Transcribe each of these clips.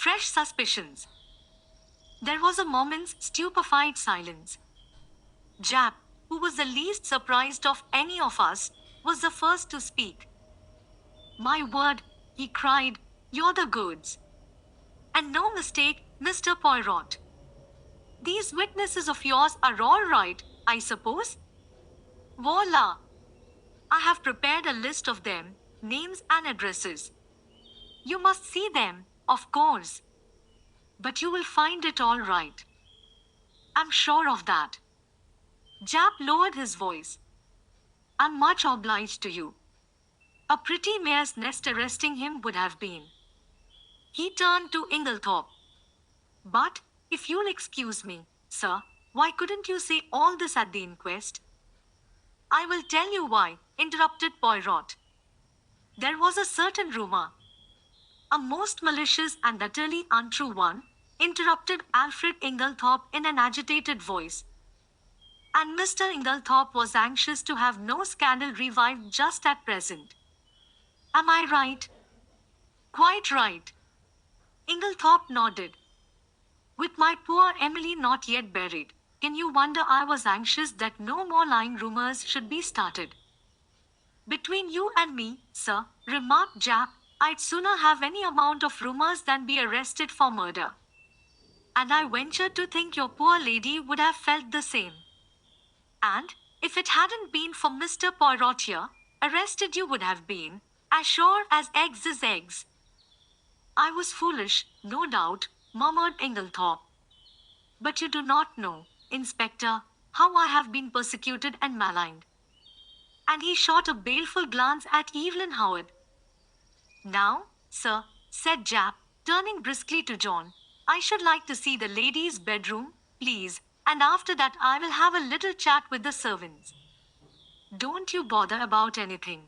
Fresh suspicions. There was a moment's stupefied silence. Jap, who was the least surprised of any of us, was the first to speak. My word, he cried, you're the goods. And no mistake, Mr. Poirot. These witnesses of yours are all right, I suppose? Voila! I have prepared a list of them, names and addresses. You must see them, of course. But you will find it all right. I'm sure of that. Jap lowered his voice. I'm much obliged to you. A pretty mare's nest arresting him would have been. He turned to Inglethorpe. But, if you'll excuse me, sir, why couldn't you say all this at the inquest? I will tell you why, interrupted Poirot. There was a certain rumor. A most malicious and utterly untrue one, interrupted Alfred Inglethorpe in an agitated voice. And Mr. Inglethorpe was anxious to have no scandal revived just at present. Am I right? Quite right. Inglethorpe nodded. With my poor Emily not yet buried, can you wonder I was anxious that no more lying rumors should be started? Between you and me, sir, remarked Jap, I'd sooner have any amount of rumors than be arrested for murder. And I venture to think your poor lady would have felt the same. And, if it hadn't been for Mr. Poirot here, arrested you would have been, as sure as eggs is eggs. I was foolish, no doubt, murmured Inglethorpe. But you do not know, Inspector, how I have been persecuted and maligned. And he shot a baleful glance at Evelyn Howard. Now, sir, said Jap, turning briskly to John, I should like to see the lady's bedroom, please, and after that I will have a little chat with the servants. Don't you bother about anything.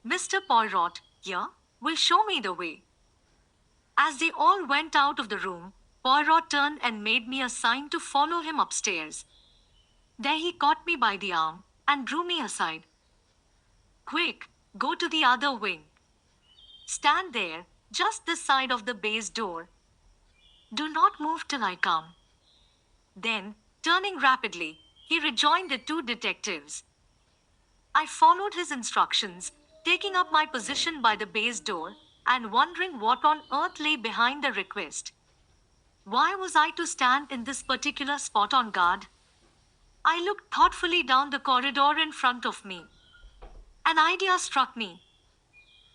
Mr. Poirot, here, will show me the way. As they all went out of the room, Poirot turned and made me a sign to follow him upstairs. There he caught me by the arm and drew me aside. Quick, go to the other wing. Stand there, just this side of the baize door. Do not move till I come. Then, turning rapidly, he rejoined the two detectives. I followed his instructions, taking up my position by the baize door, and wondering what on earth lay behind the request. Why was I to stand in this particular spot on guard? I looked thoughtfully down the corridor in front of me. An idea struck me.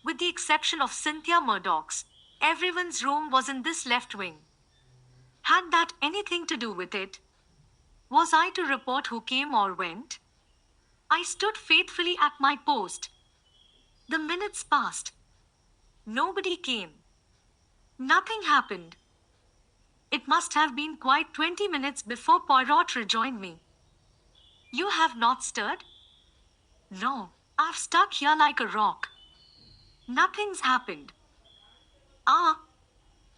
With the exception of Cynthia Murdoch's, everyone's room was in this left wing. Had that anything to do with it? Was I to report who came or went? I stood faithfully at my post. The minutes passed. Nobody came. Nothing happened. It must have been quite 20 minutes before Poirot rejoined me. You have not stirred? No, I've stuck here like a rock. Nothing's happened. Ah,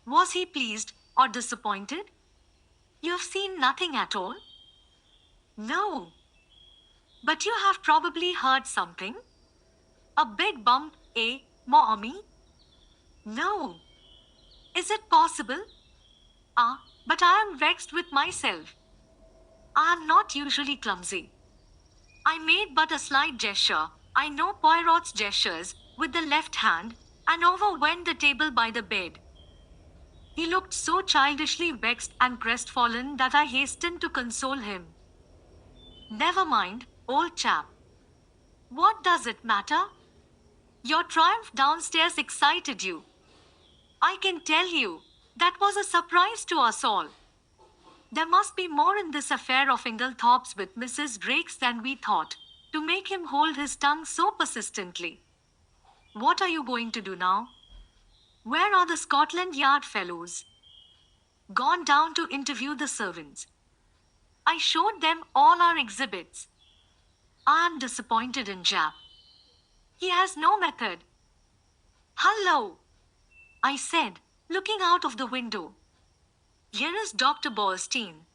was he pleased or disappointed? You've seen nothing at all? No. But you have probably heard something? A big bump, eh, Mommy? No. Is it possible? Ah, but I am vexed with myself. I am not usually clumsy. I made but a slight gesture, I know Poirot's gestures, with the left hand, and overwent the table by the bed. He looked so childishly vexed and crestfallen that I hastened to console him. Never mind, old chap. What does it matter? Your triumph downstairs excited you. I can tell you, that was a surprise to us all. There must be more in this affair of Inglethorpe's with Mrs. Drake's than we thought, to make him hold his tongue so persistently. What are you going to do now? Where are the Scotland Yard fellows? Gone down to interview the servants. I showed them all our exhibits. I am disappointed in Jap. He has no method. Hello, I said, looking out of the window. Here is Dr. Borstein.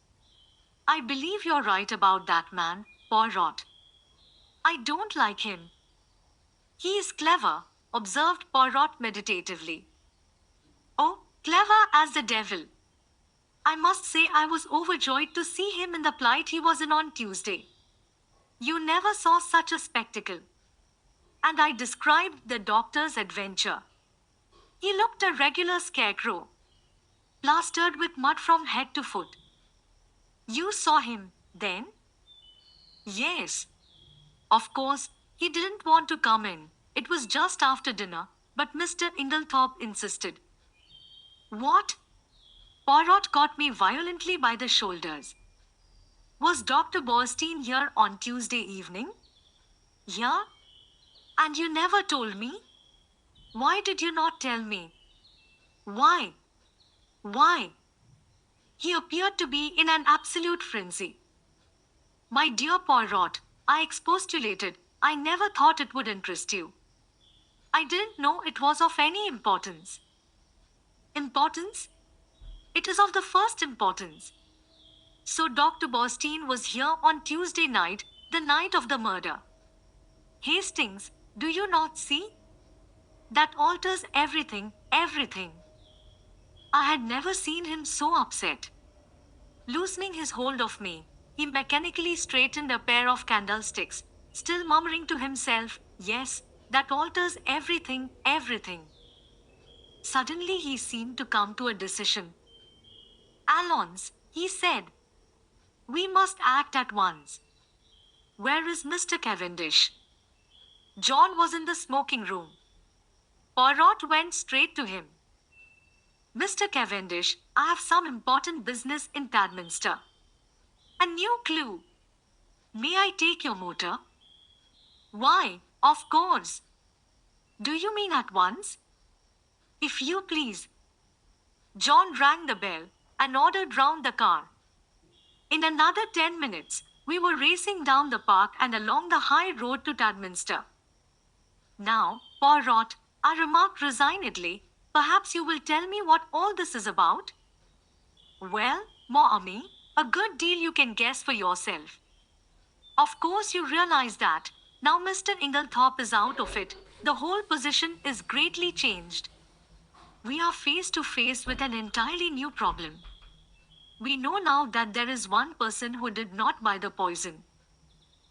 I believe you're right about that man, Poirot. I don't like him. He is clever, observed Poirot meditatively. Oh, Clever as the devil. I must say I was overjoyed to see him in the plight he was in on Tuesday. You never saw such a spectacle. And I described the doctor's adventure. He looked a regular scarecrow, plastered with mud from head to foot. You saw him, then? Yes. Of course, he didn't want to come in. It was just after dinner, but Mr. Inglethorpe insisted. What? Poirot caught me violently by the shoulders. Was Dr. Borstein here on Tuesday evening? Here? And you never told me? Why did you not tell me? Why? Why? He appeared to be in an absolute frenzy. My dear Poirot, I expostulated, I never thought it would interest you. I didn't know it was of any importance. Importance? It is of the first importance. So Dr. Borstein was here on Tuesday night, the night of the murder. Hastings, do you not see? That alters everything, everything. I had never seen him so upset. Loosening his hold of me, he mechanically straightened a pair of candlesticks, still murmuring to himself, yes, that alters everything, everything. Suddenly he seemed to come to a decision. Allons, he said. We must act at once. Where is Mr. Cavendish? John was in the smoking room. Poirot went straight to him. Mr. Cavendish, I have some important business in Tadminster. A new clue. May I take your motor? Why, of course. Do you mean at once? If you please. John rang the bell and ordered round the car. In another 10 minutes, we were racing down the park and along the high road to Tadminster. Now, Poirot, I remarked resignedly, perhaps you will tell me what all this is about? Well, mon ami, a good deal you can guess for yourself. Of course you realize that, now Mr. Inglethorpe is out of it, the whole position is greatly changed. We are face to face with an entirely new problem. We know now that there is one person who did not buy the poison.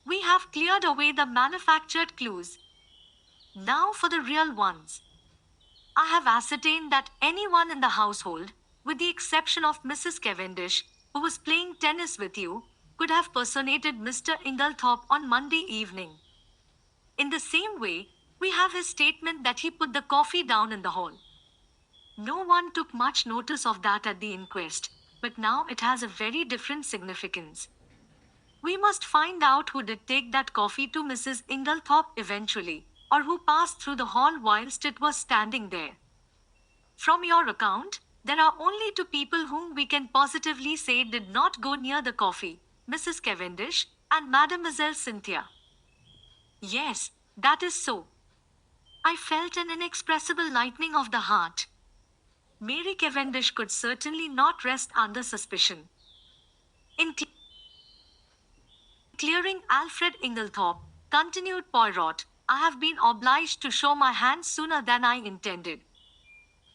We have cleared away the manufactured clues. Now for the real ones. I have ascertained that anyone in the household, with the exception of Mrs. Cavendish, who was playing tennis with you, could have personated Mr. Inglethorpe on Monday evening. In the same way, we have his statement that he put the coffee down in the hall. No one took much notice of that at the inquest, but now it has a very different significance. We must find out who did take that coffee to Mrs. Inglethorpe eventually, or who passed through the hall whilst it was standing there. From your account, there are only two people whom we can positively say did not go near the coffee, Mrs. Cavendish and Mademoiselle Cynthia. Yes, that is so. I felt an inexpressible lightening of the heart. Mary Cavendish could certainly not rest under suspicion. In clearing Alfred Inglethorpe, continued Poirot, I have been obliged to show my hand sooner than I intended.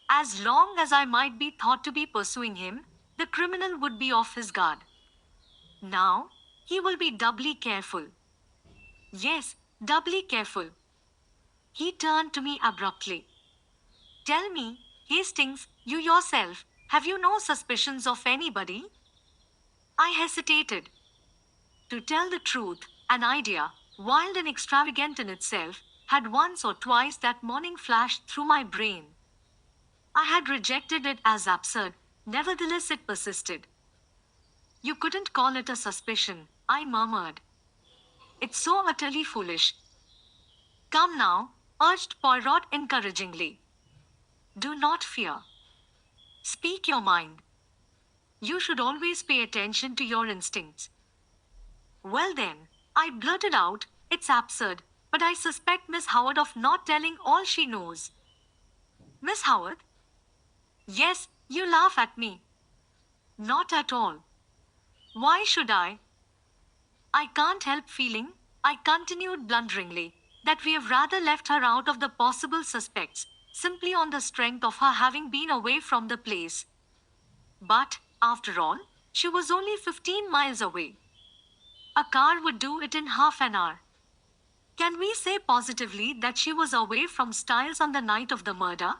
As long as I might be thought to be pursuing him, the criminal would be off his guard. Now, he will be doubly careful. Yes, doubly careful. He turned to me abruptly. Tell me, Hastings, you yourself, have you no suspicions of anybody? I hesitated. To tell the truth, an idea, wild and extravagant in itself, had once or twice that morning flashed through my brain. I had rejected it as absurd, nevertheless it persisted. You couldn't call it a suspicion, I murmured. It's so utterly foolish. Come now, urged Poirot encouragingly. Do not fear. Speak your mind. You should always pay attention to your instincts. Well then, I blurted out, it's absurd, but I suspect Miss Howard of not telling all she knows. Miss Howard? Yes, you laugh at me. Not at all. Why should I? I can't help feeling, I continued blunderingly, that we have rather left her out of the possible suspects, simply on the strength of her having been away from the place. But, after all, she was only 15 miles away. A car would do it in half an hour. Can we say positively that she was away from Styles on the night of the murder?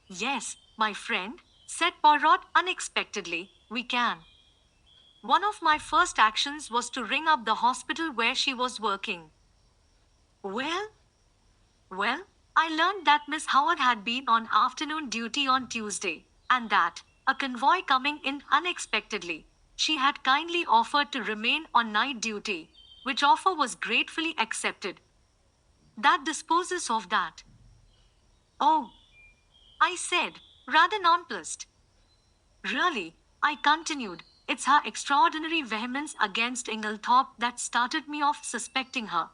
Yes, my friend, said Poirot unexpectedly, we can. One of my first actions was to ring up the hospital where she was working. Well, well, I learned that Miss Howard had been on afternoon duty on Tuesday, and that, a convoy coming in unexpectedly, she had kindly offered to remain on night duty, which offer was gratefully accepted. That disposes of that. Oh, I said, rather nonplussed. Really, I continued, it's her extraordinary vehemence against Inglethorpe that started me off suspecting her.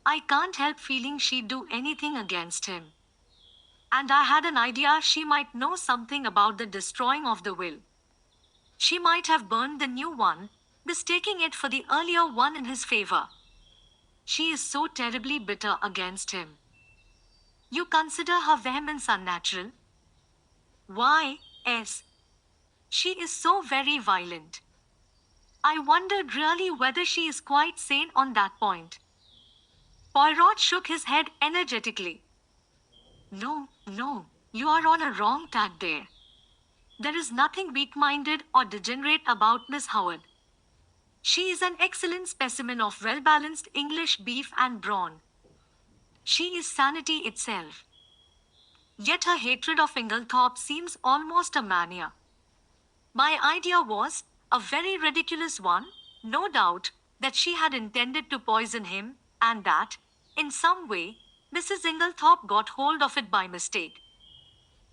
I can't help feeling she'd do anything against him. And I had an idea she might know something about the destroying of the will. She might have burned the new one, mistaking it for the earlier one in his favor. She is so terribly bitter against him. You consider her vehemence unnatural? Why, yes. She is so very violent. I wondered really whether she is quite sane on that point. Poirot shook his head energetically. No, no, you are on a wrong tack there. There is nothing weak-minded or degenerate about Miss Howard. She is an excellent specimen of well-balanced English beef and brawn. She is sanity itself. Yet her hatred of Inglethorpe seems almost a mania. My idea was, a very ridiculous one, no doubt, that she had intended to poison him, and that, in some way, Mrs. Inglethorpe got hold of it by mistake.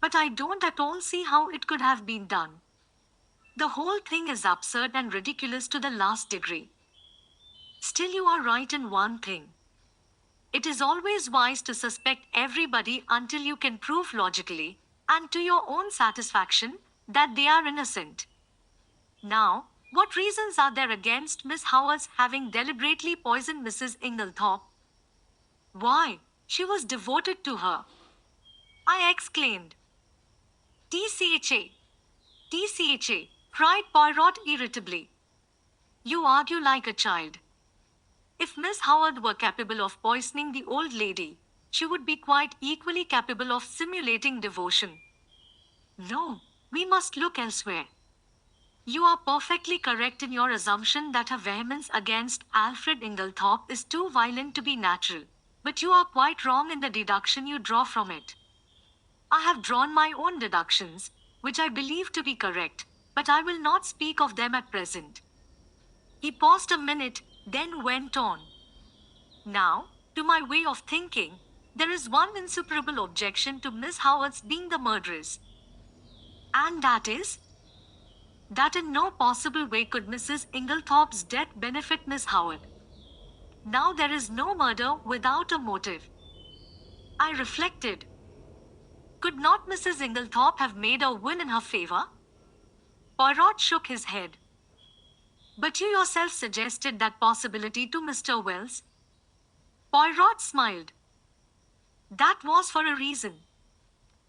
But I don't at all see how it could have been done. The whole thing is absurd and ridiculous to the last degree. Still, you are right in one thing. It is always wise to suspect everybody until you can prove logically, and to your own satisfaction, that they are innocent. Now, what reasons are there against Miss Howard's having deliberately poisoned Mrs. Inglethorpe? Why, she was devoted to her, I exclaimed. TCHA, TCHA, cried Poirot irritably. You argue like a child. If Miss Howard were capable of poisoning the old lady, she would be quite equally capable of simulating devotion. No, we must look elsewhere. You are perfectly correct in your assumption that her vehemence against Alfred Inglethorpe is too violent to be natural, but you are quite wrong in the deduction you draw from it. I have drawn my own deductions, which I believe to be correct, but I will not speak of them at present. He paused a minute, then went on. Now, to my way of thinking, there is one insuperable objection to Miss Howard's being the murderess. And that is? That in no possible way could Mrs. Inglethorpe's death benefit Miss Howard. Now there is no murder without a motive. I reflected. Could not Mrs. Inglethorpe have made a will in her favor? Poirot shook his head. But you yourself suggested that possibility to Mr. Wells. Poirot smiled. That was for a reason.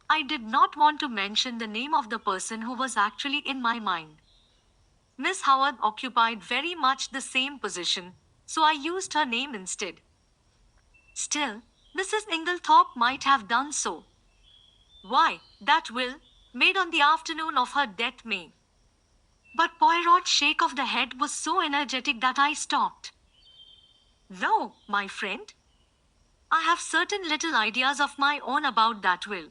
I did not want to mention the name of the person who was actually in my mind. Miss Howard occupied very much the same position, so I used her name instead. Still, Mrs. Inglethorpe might have done so. Why, that will, made on the afternoon of her death may. But Poirot's shake of the head was so energetic that I stopped. No, my friend. I have certain little ideas of my own about that will.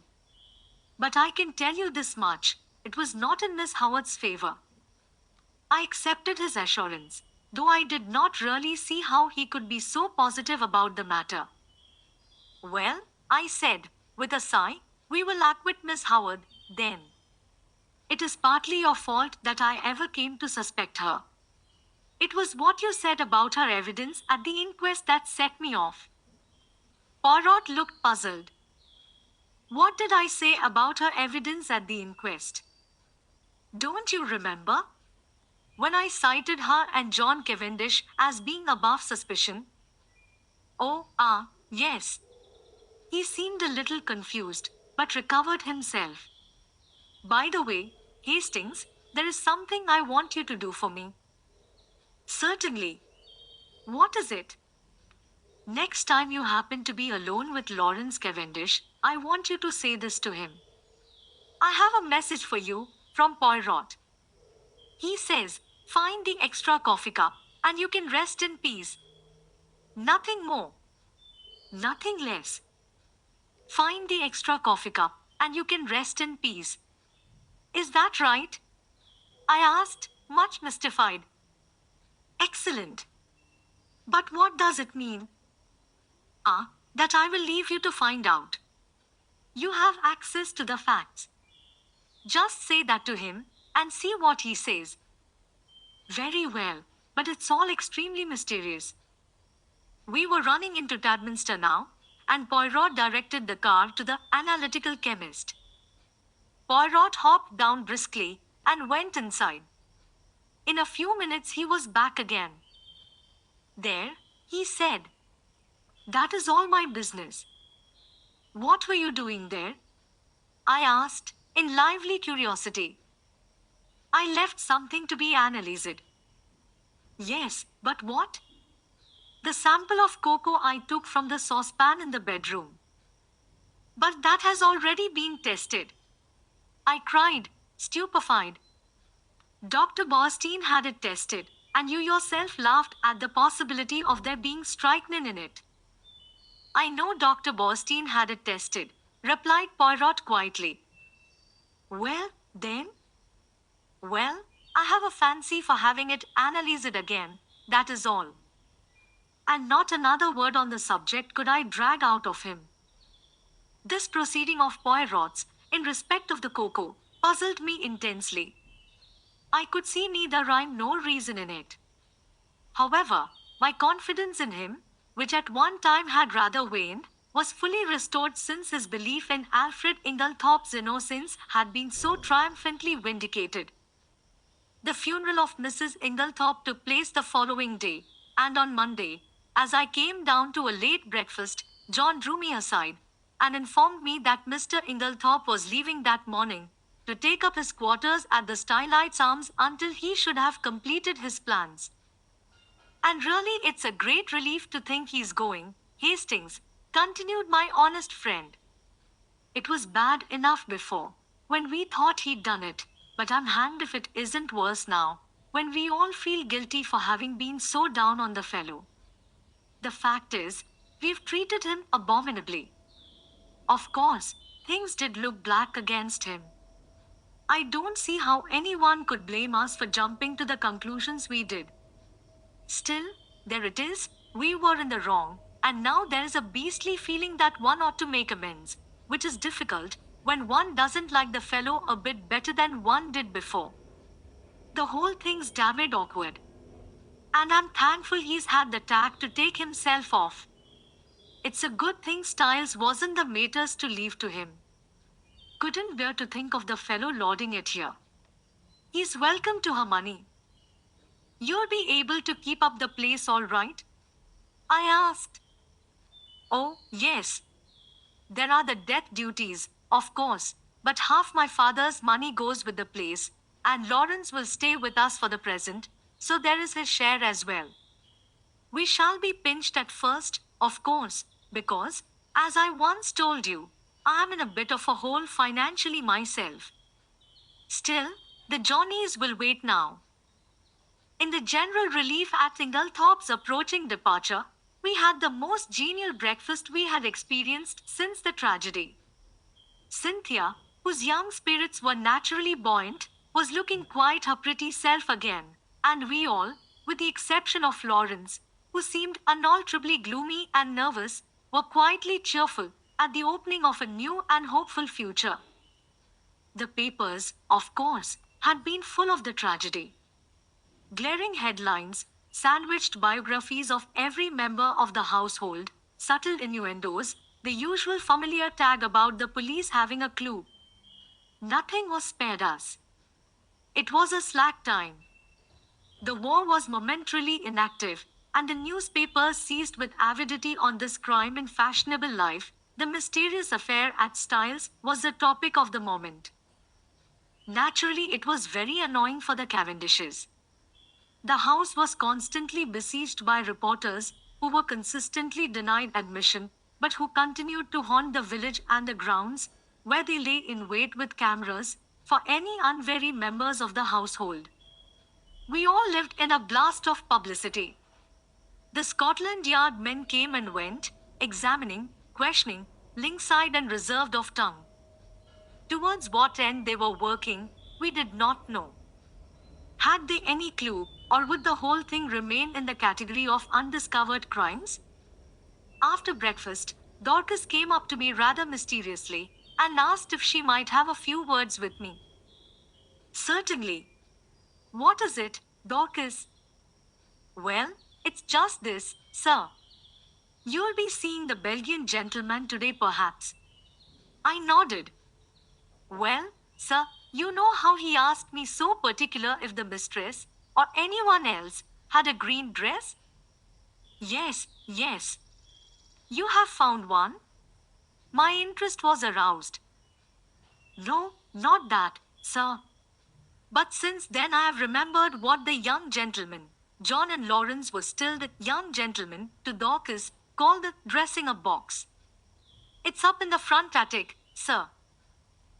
But I can tell you this much, it was not in Miss Howard's favor. I accepted his assurance, though I did not really see how he could be so positive about the matter. Well, I said, with a sigh, we will acquit Miss Howard, then. It is partly your fault that I ever came to suspect her. It was what you said about her evidence at the inquest that set me off. Poirot looked puzzled. What did I say about her evidence at the inquest? Don't you remember? When I cited her and John Cavendish as being above suspicion? Oh, yes. He seemed a little confused, but recovered himself. By the way, Hastings, there is something I want you to do for me. Certainly. What is it? Next time you happen to be alone with Lawrence Cavendish, I want you to say this to him. I have a message for you from Poirot. He says, find the extra coffee cup, and you can rest in peace. Nothing more. Nothing less. Find the extra coffee cup, and you can rest in peace. Is that right? I asked, much mystified. Excellent. But what does it mean? That I will leave you to find out. You have access to the facts. Just say that to him, and see what he says. Very well, but it's all extremely mysterious. We were running into Tadminster now, and Poirot directed the car to the analytical chemist. Poirot hopped down briskly and went inside. In a few minutes he was back again. There, he said. That is all my business. What were you doing there? I asked, in lively curiosity. I left something to be analyzed. Yes, but what? The sample of cocoa I took from the saucepan in the bedroom. But that has already been tested. I cried, stupefied. Dr. Bosteen had it tested, and you yourself laughed at the possibility of there being strychnine in it. I know Dr. Bosteen had it tested, replied Poirot quietly. Well, then? Well, I have a fancy for having it analyzed again, that is all. And not another word on the subject could I drag out of him. This proceeding of Poirot's, in respect of the cocoa, puzzled me intensely. I could see neither rhyme nor reason in it. However, my confidence in him, which at one time had rather waned, was fully restored since his belief in Alfred Inglethorpe's innocence had been so triumphantly vindicated. The funeral of Mrs. Inglethorpe took place the following day, and on Monday, as I came down to a late breakfast, John drew me aside and informed me that Mr. Inglethorpe was leaving that morning to take up his quarters at the Stylites Arms until he should have completed his plans. And really it's a great relief to think he's going, Hastings, continued my honest friend. It was bad enough before, when we thought he'd done it, but I'm hanged if it isn't worse now, when we all feel guilty for having been so down on the fellow. The fact is, we've treated him abominably. Of course, things did look black against him. I don't see how anyone could blame us for jumping to the conclusions we did. Still, there it is, we were in the wrong, and now there is a beastly feeling that one ought to make amends, which is difficult when one doesn't like the fellow a bit better than one did before. The whole thing's damned awkward. And I'm thankful he's had the tact to take himself off. It's a good thing Styles wasn't the mater's to leave to him. Couldn't bear to think of the fellow lording it here. He's welcome to her money. You'll be able to keep up the place all right? I asked. Oh, yes. There are the death duties, of course, but half my father's money goes with the place, and Lawrence will stay with us for the present, so there is his share as well. We shall be pinched at first, of course, because, as I once told you, I am in a bit of a hole financially myself. Still, the Johnnies will wait now. In the general relief at Inglethorpe's approaching departure, we had the most genial breakfast we had experienced since the tragedy. Cynthia, whose young spirits were naturally buoyant, was looking quite her pretty self again, and we all, with the exception of Lawrence, who seemed unalterably gloomy and nervous, were quietly cheerful at the opening of a new and hopeful future. The papers, of course, had been full of the tragedy. Glaring headlines, sandwiched biographies of every member of the household, subtle innuendos, the usual familiar tag about the police having a clue. Nothing was spared us. It was a slack time. The war was momentarily inactive, and the newspapers seized with avidity on this crime in fashionable life, The mysterious affair at Styles was the topic of the moment. Naturally, it was very annoying for the Cavendishes. The house was constantly besieged by reporters who were consistently denied admission but who continued to haunt the village and the grounds, where they lay in wait with cameras for any unwary members of the household. We all lived in a blast of publicity. The Scotland Yard men came and went, examining, questioning, lynx-eyed and reserved of tongue. Towards what end they were working, we did not know. Had they any clue, or would the whole thing remain in the category of undiscovered crimes? After breakfast, Dorcas came up to me rather mysteriously and asked if she might have a few words with me. Certainly. What is it, Dorcas? Well, it's just this, sir. You'll be seeing the Belgian gentleman today, perhaps. I nodded. Well, sir, you know how he asked me so particular if the mistress, or anyone else, had a green dress? Yes, yes. You have found one? My interest was aroused. No, not that, sir. But since then I have remembered what the young gentleman, John and Lawrence was still the young gentleman, to Dorcas, called the dressing up box. It's up in the front attic, sir.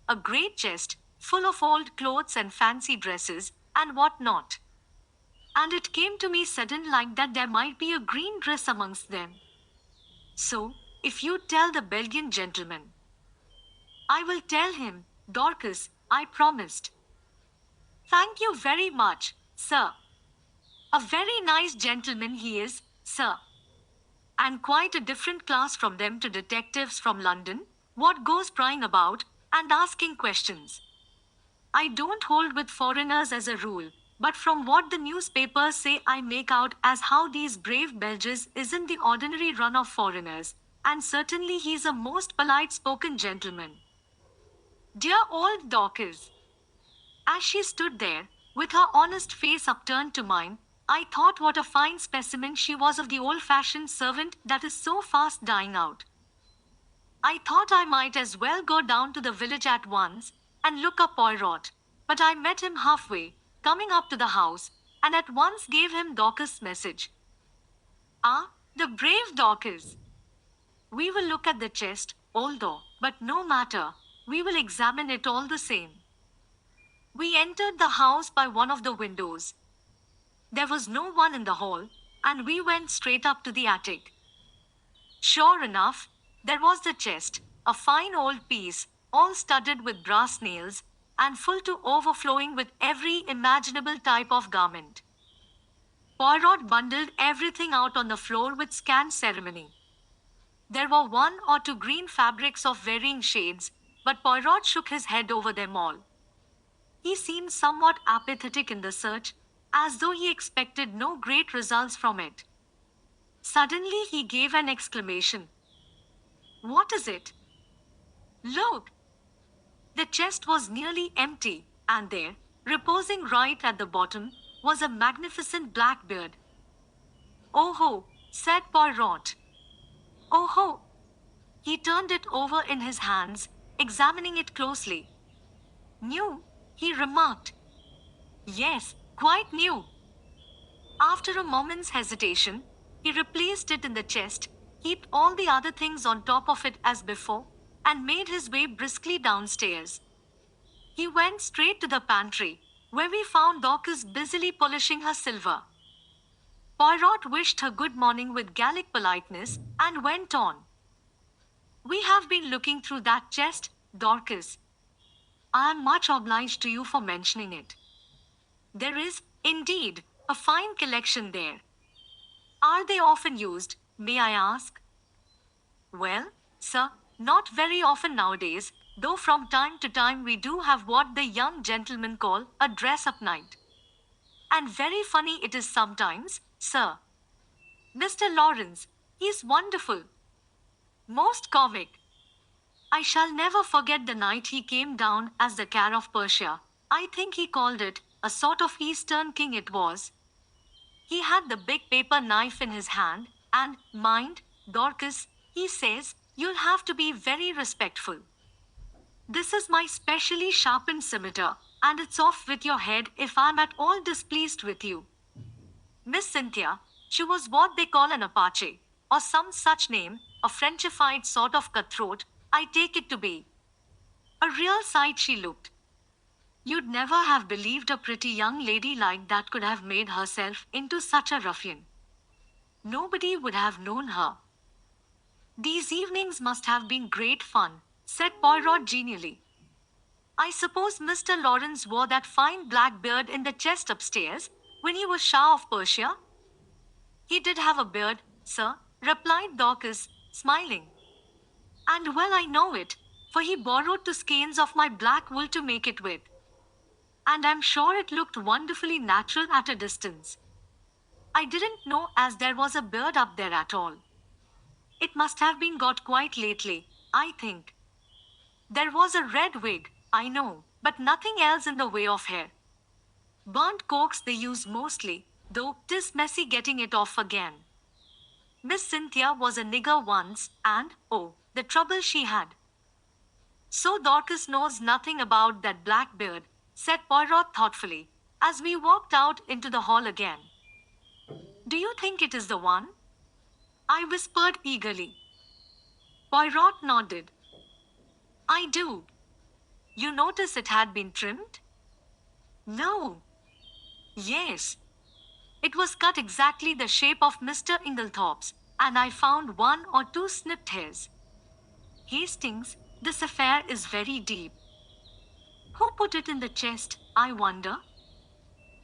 A great chest, full of old clothes and fancy dresses, and what not. And it came to me sudden like that there might be a green dress amongst them. So, if you tell the Belgian gentleman, I will tell him, Dorcas, I promised. Thank you very much, sir. A very nice gentleman he is, sir. And quite a different class from them to detectives from London, what goes prying about and asking questions. I don't hold with foreigners as a rule, but from what the newspapers say I make out as how these brave Belges isn't the ordinary run of foreigners, and certainly he's a most polite spoken gentleman. Dear old Dorcas. As she stood there, with her honest face upturned to mine, I thought what a fine specimen she was of the old-fashioned servant that is so fast dying out. I thought I might as well go down to the village at once and look up Poirot, but I met him halfway, coming up to the house, and at once gave him Dorcas' message. Ah, the brave Dorcas! We will look at the chest, although, but no matter, we will examine it all the same. We entered the house by one of the windows. There was no one in the hall, and we went straight up to the attic. Sure enough, there was the chest, a fine old piece, all studded with brass nails, and full to overflowing with every imaginable type of garment. Poirot bundled everything out on the floor with scant ceremony. There were one or two green fabrics of varying shades, but Poirot shook his head over them all. He seemed somewhat apathetic in the search, as though he expected no great results from it. Suddenly he gave an exclamation. What is it? Look! The chest was nearly empty, and there, reposing right at the bottom, was a magnificent black beard. Oh ho, said Poirot. Oh ho! He turned it over in his hands, examining it closely. New, he remarked. Yes, quite new. After a moment's hesitation, he replaced it in the chest, heaped all the other things on top of it as before, and made his way briskly downstairs. He went straight to the pantry, where we found Dorcas busily polishing her silver. Poirot wished her good morning with Gallic politeness, and went on. We have been looking through that chest, Dorcas. I am much obliged to you for mentioning it. There is, indeed, a fine collection there. Are they often used, may I ask? Well, sir, not very often nowadays, though from time to time we do have what the young gentlemen call a dress-up night. And very funny it is sometimes, sir. Mr. Lawrence, he is wonderful. Most comic. I shall never forget the night he came down as the Car of Persia. I think he called it, a sort of Eastern king it was. He had the big paper knife in his hand, and, mind, Dorcas, he says, You'll have to be very respectful. This is my specially sharpened scimitar, and it's off with your head if I'm at all displeased with you. Miss Cynthia, she was what they call an Apache, or some such name, a Frenchified sort of cutthroat, I take it to be. A real sight she looked. You'd never have believed a pretty young lady like that could have made herself into such a ruffian. Nobody would have known her. These evenings must have been great fun, said Poirot genially. I suppose Mr. Lawrence wore that fine black beard in the chest upstairs when he was Shah of Persia? He did have a beard, sir, replied Dorcas, smiling. And well I know it, for he borrowed 2 skeins of my black wool to make it with. And I'm sure it looked wonderfully natural at a distance. I didn't know as there was a beard up there at all. It must have been got quite lately, I think. There was a red wig, I know, but nothing else in the way of hair. Burnt corks they use mostly, though 'tis messy getting it off again. Miss Cynthia was a nigger once, and, oh, the trouble she had. So Dorcas knows nothing about that black beard, said Poirot thoughtfully, as we walked out into the hall again. Do you think it is the one? I whispered eagerly. Poirot nodded. I do. You notice it had been trimmed? No. Yes. It was cut exactly the shape of Mr. Inglethorpe's, and I found 1 or 2 snipped hairs. Hastings, this affair is very deep. Who put it in the chest, I wonder?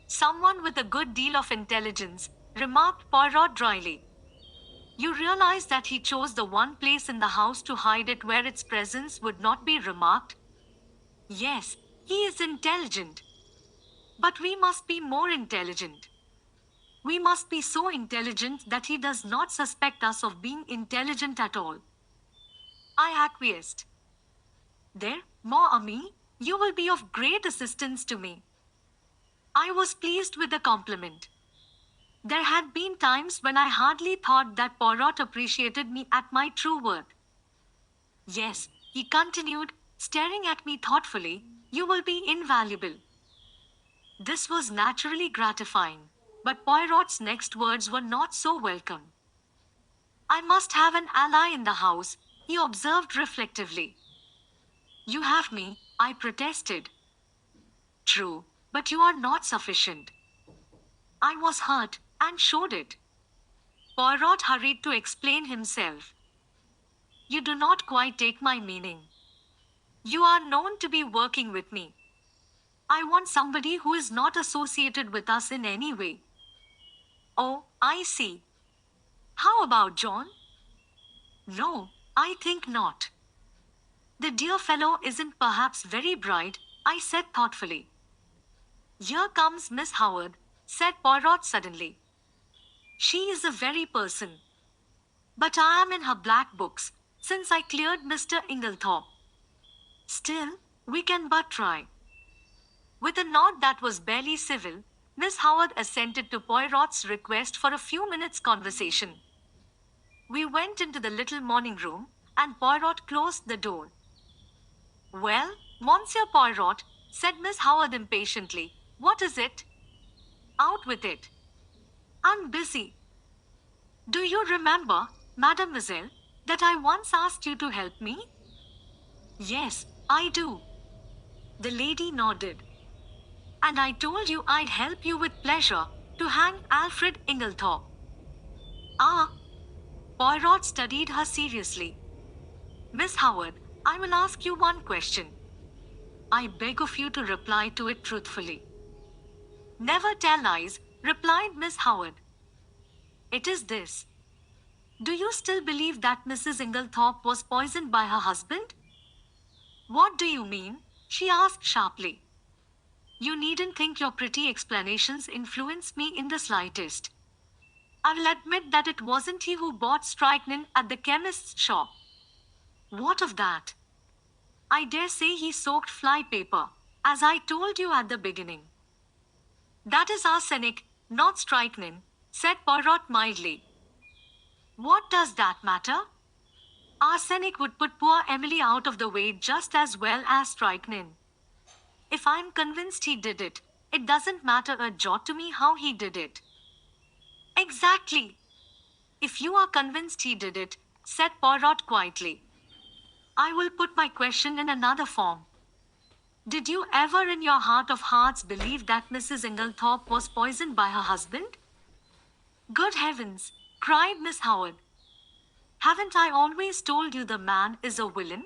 Someone with a good deal of intelligence, remarked Poirot dryly. You realize that he chose the one place in the house to hide it where its presence would not be remarked? Yes, he is intelligent. But we must be more intelligent. We must be so intelligent that he does not suspect us of being intelligent at all. I acquiesced. There, mon ami, you will be of great assistance to me. I was pleased with the compliment. There had been times when I hardly thought that Poirot appreciated me at my true worth. Yes, he continued, staring at me thoughtfully, you will be invaluable. This was naturally gratifying, but Poirot's next words were not so welcome. I must have an ally in the house, he observed reflectively. You have me, I protested. True, but you are not sufficient. I was hurt, and showed it. Poirot hurried to explain himself. You do not quite take my meaning. You are known to be working with me. I want somebody who is not associated with us in any way. Oh, I see. How about John? No, I think not. The dear fellow isn't perhaps very bright, I said thoughtfully. Here comes Miss Howard, said Poirot suddenly. She is the very person. But I am in her black books, since I cleared Mr. Inglethorpe. Still, we can but try. With a nod that was barely civil, Miss Howard assented to Poirot's request for a few minutes' conversation. We went into the little morning room, and Poirot closed the door. Well, Monsieur Poirot, said Miss Howard impatiently, what is it? Out with it. I'm busy. Do you remember, mademoiselle, that I once asked you to help me? Yes, I do. The lady nodded. And I told you I'd help you with pleasure to hang Alfred Inglethorpe. Ah. Poirot studied her seriously. Miss Howard, I will ask you one question. I beg of you to reply to it truthfully. Never tell lies, replied Miss Howard. It is this. Do you still believe that Mrs. Inglethorpe was poisoned by her husband? What do you mean? She asked sharply. You needn't think your pretty explanations influence me in the slightest. I will admit that it wasn't he who bought strychnine at the chemist's shop. What of that? I dare say he soaked fly paper, as I told you at the beginning. That is arsenic, not strychnine, said Poirot mildly. What does that matter? Arsenic would put poor Emily out of the way just as well as strychnine. If I'm convinced he did it, it doesn't matter a jot to me how he did it. Exactly. If you are convinced he did it, said Poirot quietly, I will put my question in another form. Did you ever in your heart of hearts believe that Mrs. Inglethorpe was poisoned by her husband? Good heavens, cried Miss Howard. Haven't I always told you the man is a villain?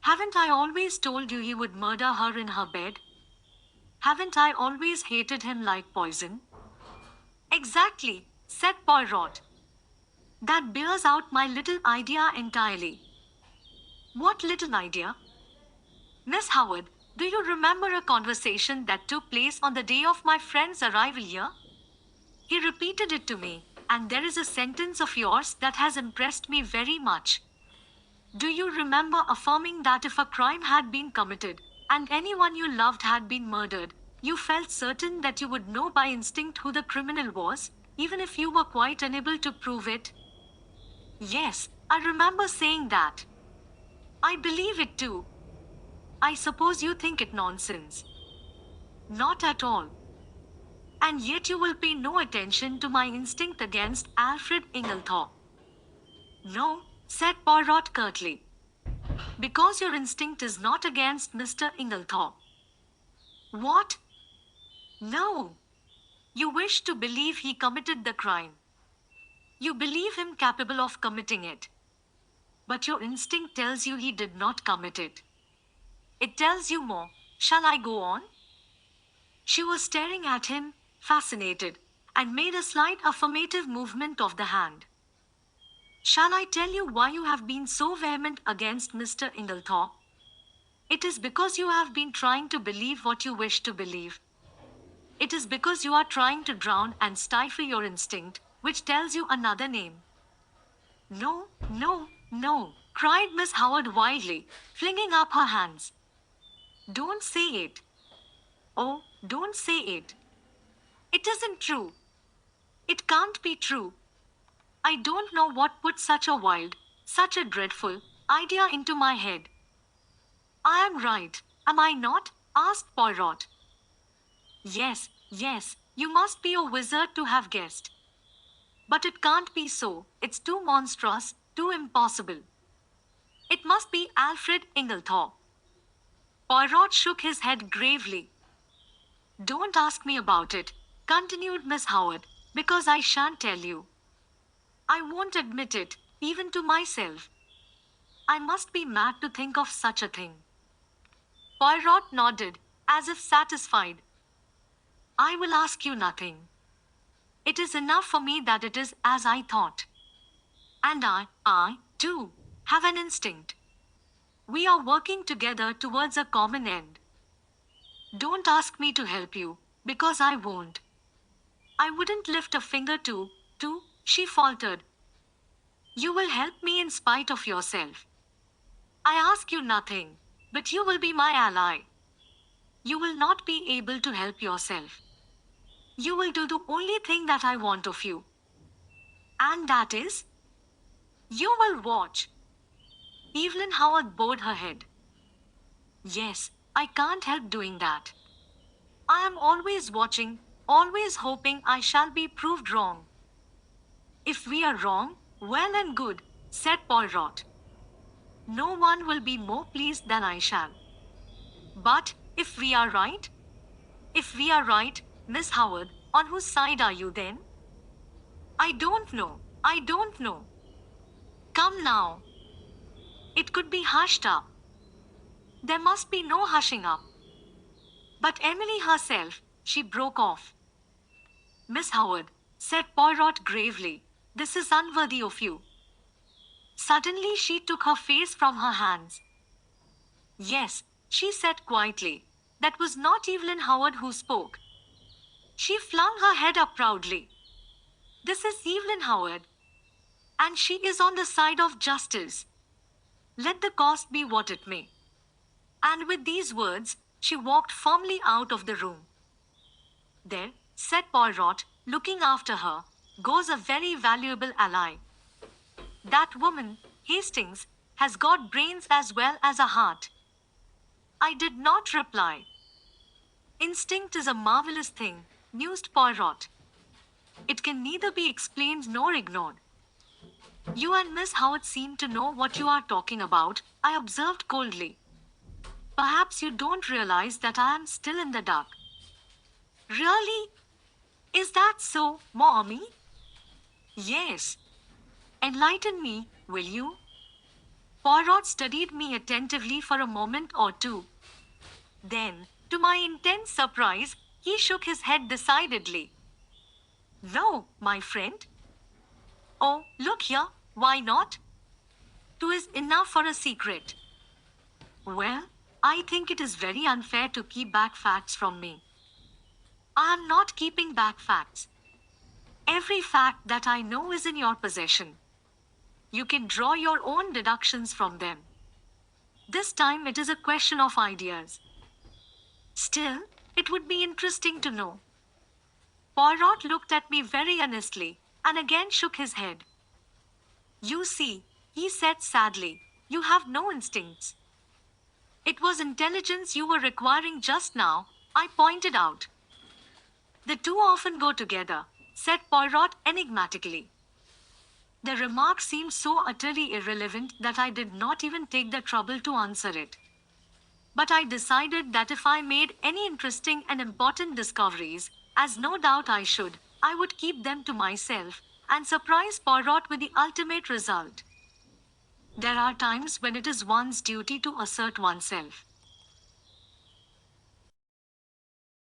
Haven't I always told you he would murder her in her bed? Haven't I always hated him like poison? Exactly, said Poirot. That bears out my little idea entirely. What little idea? Miss Howard, do you remember a conversation that took place on the day of my friend's arrival here? He repeated it to me, and there is a sentence of yours that has impressed me very much. Do you remember affirming that if a crime had been committed, and anyone you loved had been murdered, you felt certain that you would know by instinct who the criminal was, even if you were quite unable to prove it? Yes, I remember saying that. I believe it too. I suppose you think it nonsense. Not at all. And yet you will pay no attention to my instinct against Alfred Inglethorpe. No, said Poirot curtly. Because your instinct is not against Mr. Inglethorpe. What? No. You wish to believe he committed the crime. You believe him capable of committing it. But your instinct tells you he did not commit it. It tells you more. Shall I go on? She was staring at him, fascinated, and made a slight affirmative movement of the hand. Shall I tell you why you have been so vehement against Mr. Inglethorpe? It is because you have been trying to believe what you wish to believe. It is because you are trying to drown and stifle your instinct, which tells you another name. No, no, no, cried Miss Howard wildly, flinging up her hands. Don't say it. Oh, don't say it. It isn't true. It can't be true. I don't know what put such a wild, such a dreadful idea into my head. I am right, am I not? Asked Poirot. Yes, yes, you must be a wizard to have guessed. But it can't be so, it's too monstrous, too impossible. It must be Alfred Inglethorpe. Poirot shook his head gravely. Don't ask me about it, continued Miss Howard, because I shan't tell you. I won't admit it, even to myself. I must be mad to think of such a thing. Poirot nodded, as if satisfied. I will ask you nothing. It is enough for me that it is as I thought. And I, too, have an instinct. We are working together towards a common end. Don't ask me to help you, because I won't. I wouldn't lift a finger to, she faltered. You will help me in spite of yourself. I ask you nothing, but you will be my ally. You will not be able to help yourself. You will do the only thing that I want of you. And that is? You will watch. Evelyn Howard bowed her head. Yes, I can't help doing that. I am always watching, always hoping I shall be proved wrong. If we are wrong, well and good, said Poirot. No one will be more pleased than I shall. But, if we are right? If we are right, Miss Howard, on whose side are you then? I don't know. Come now. It could be hushed up. There must be no hushing up. But Emily herself, she broke off. Miss Howard, said Poirot gravely, this is unworthy of you. Suddenly she took her face from her hands. Yes, she said quietly. That was not Evelyn Howard who spoke. She flung her head up proudly. This is Evelyn Howard. And she is on the side of justice. Let the cost be what it may. And with these words, she walked firmly out of the room. There, said Poirot, looking after her, goes a very valuable ally. That woman, Hastings has got brains as well as a heart. I did not reply. Instinct is a marvelous thing, mused Poirot. It can neither be explained nor ignored. You and Miss Howard seem to know what you are talking about, I observed coldly. Perhaps you don't realize that I am still in the dark. Really? Is that so, Mommy? Yes. Enlighten me, will you? Poirot studied me attentively for a moment or two. Then, to my intense surprise, he shook his head decidedly. No, my friend. Oh, look here, why not? Two is enough for a secret. Well, I think it is very unfair to keep back facts from me. I am not keeping back facts. Every fact that I know is in your possession. You can draw your own deductions from them. This time it is a question of ideas. Still, it would be interesting to know. Poirot looked at me very earnestly, and again shook his head. You see, he said sadly, you have no instincts. It was intelligence you were requiring just now, I pointed out. The two often go together, said Poirot enigmatically. The remark seemed so utterly irrelevant that I did not even take the trouble to answer it. But I decided that if I made any interesting and important discoveries, as no doubt I should, I would keep them to myself, and surprise Poirot with the ultimate result. There are times when it is one's duty to assert oneself.